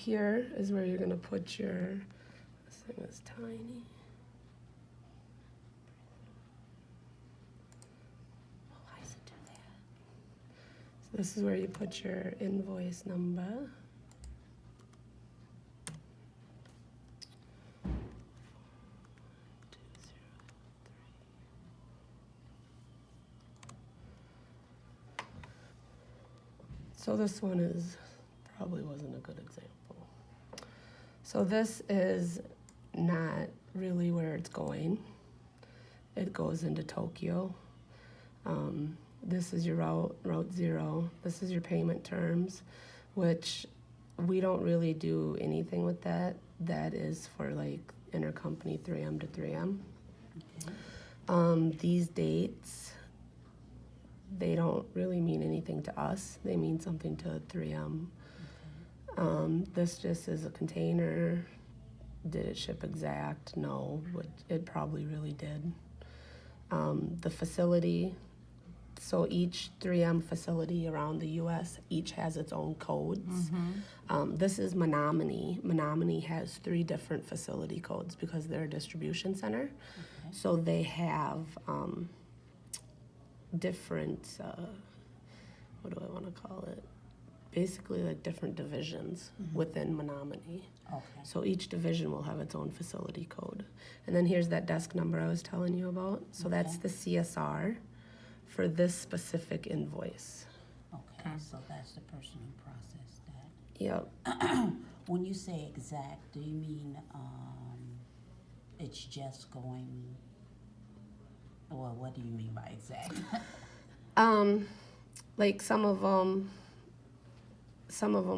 here is where you're gonna put your, this thing is tiny. Why does it do that? So this is where you put your invoice number. So this one is, probably wasn't a good example. So this is not really where it's going. It goes into Tokyo. This is your route 0. This is your payment terms, which we don't really do anything with that. That is for like intercompany 3M to 3M. Okay. These dates, they don't really mean anything to us. They mean something to 3M. This just is a container. Did it ship exact? No, but it probably really did. The facility, so each 3M facility around the U.S., each has its own codes. This is Menominee. Menominee has 3 different facility codes because they're a distribution center. Okay. So they have different, what do I want to call it? Basically like different divisions within Menominee. Okay. So each division will have its own facility code. And then here's that desk number I was telling you about. So that's the CSR for this specific invoice. Okay, so that's the person who processed that. Yep. When you say exact, do you mean it's just going? Well, what do you mean by exact? Like some of them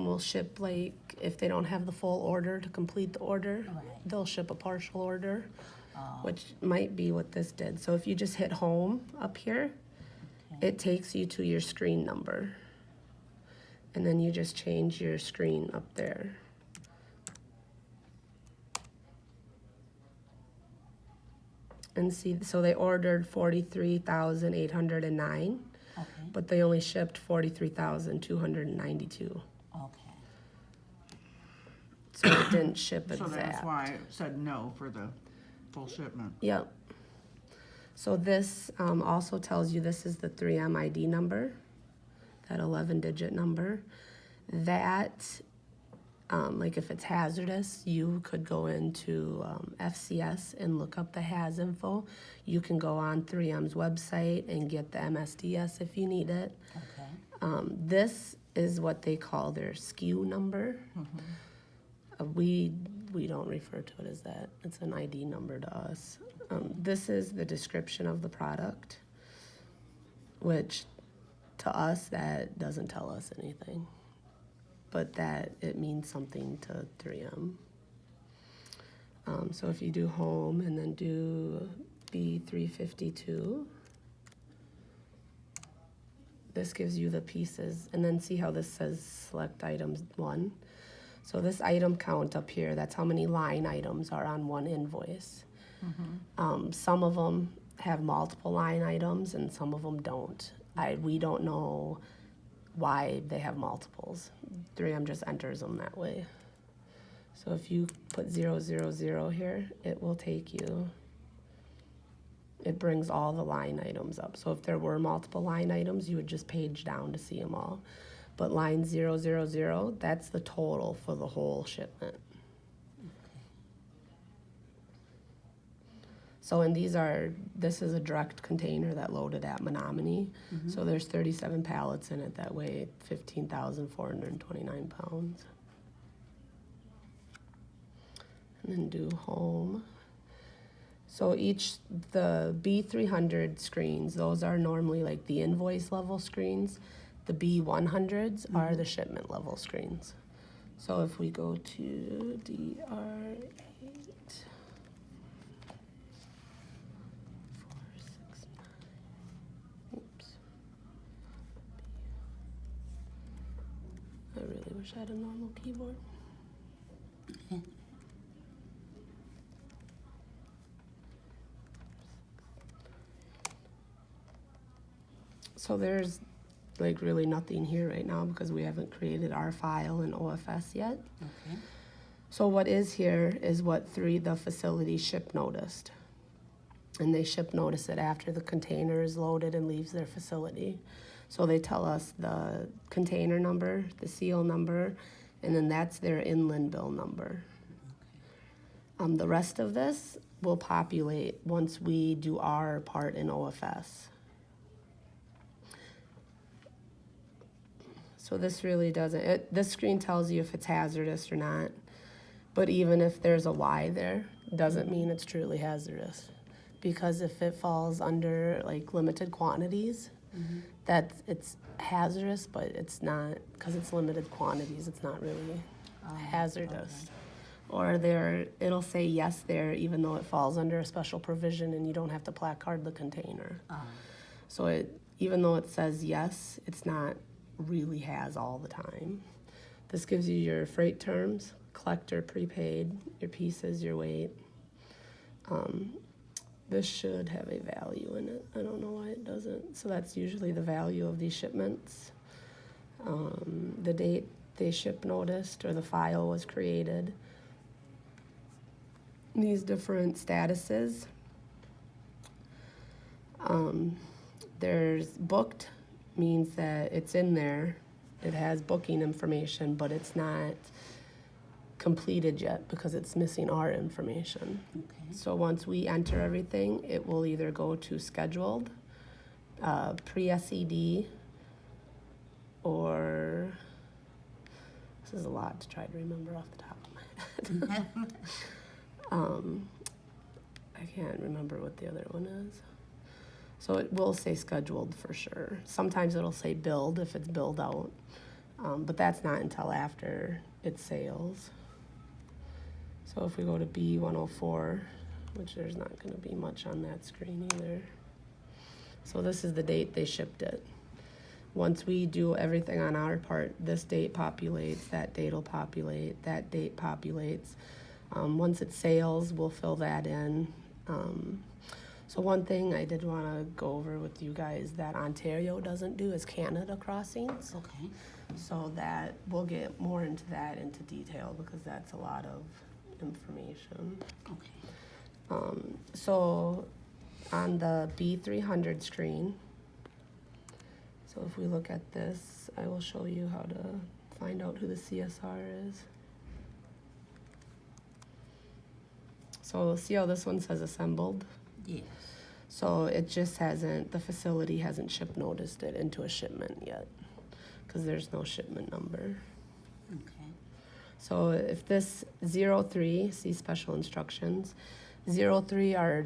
will ship like if they don't have the full order to complete the order, Right. they'll ship a partial order, which might be what this did. So if you just hit home up here, Okay. it takes you to your screen number. And then you just change your screen up there. And see, so they ordered 43,809, Okay. but they only shipped 43,292. Okay. So it didn't ship So exact. that's why it said no for the full shipment. Yep. So this also tells you this is the 3M ID number, that 11-digit number. That, like if it's hazardous, you could go into FCS and look up the HAZ info. You can go on 3M's website and get the MSDS if you need it. Okay. This is what they call their SKU number. We don't refer to it as that. It's an ID number to us. This is the description of the product, which to us that doesn't tell us anything, but that it means something to 3M. So if you do home and then do B352, this gives you the pieces, and then see how this says select items 1. So this item count up here, that's how many line items are on one invoice. Some of them have multiple line items and some of them don't. We don't know why they have multiples. 3M just enters them that way. So if you put 000 here, it will take you, it brings all the line items up. So if there were multiple line items, you would just page down to see them all. But line 000, that's the total for the whole shipment. So, and this is a direct container that loaded at Menominee. So there's 37 pallets in it that weigh 15,429 pounds. And then do home. So the B300 screens, those are normally like the invoice level screens. The B100s are the shipment level screens. So if we go to DR8, 469, oops. I really wish I had a normal keyboard. So there's like really nothing here right now because we haven't created our file in OFS yet. Okay. So what is here is what the facility ship noticed. And they ship notice it after the container is loaded and leaves their facility. So they tell us the container number, the seal number, and then that's their inland bill number. The rest of this will populate once we do our part in OFS. So this really doesn't, this screen tells you if it's hazardous or not. But even if there's a Y there, doesn't mean it's truly hazardous. Because if it falls under like limited quantities, that it's hazardous, but it's not, because it's limited quantities, it's not really hazardous. Or it'll say yes there, even though it falls under a special provision and you don't have to placard the container. So even though it says yes, it's not really has all the time. This gives you your freight terms, collector, prepaid, your pieces, your weight. This should have a value in it. I don't know why it doesn't. So that's usually the value of these shipments. The date they ship noticed or the file was created. These different statuses. There's booked, means that it's in there. It has booking information, but it's not completed yet because it's missing our information. Okay. So once we enter everything, it will either go to scheduled, pre-SED, or this is a lot to try to remember off the top of my head. I can't remember what the other one is. So it will say scheduled for sure. Sometimes it'll say billed if it's billed out, but that's not until after it's sales. So if we go to B104, which there's not going to be much on that screen either. So this is the date they shipped it. Once we do everything on our part, this date populates, that date will populate, that date populates. Once it's sales, we'll fill that in. So one thing I did want to go over with you guys that Ontario doesn't do is Canada crossings. Okay. So that we'll get more into that into detail because that's a lot of information. Okay. So on the B300 screen, so if we look at this, I will show you how to find out who the CSR is. So see how this one says assembled? Yes. So it just hasn't, the facility hasn't ship noticed it into a shipment yet because there's no shipment number. Okay. So if this 03, see special instructions, 03 are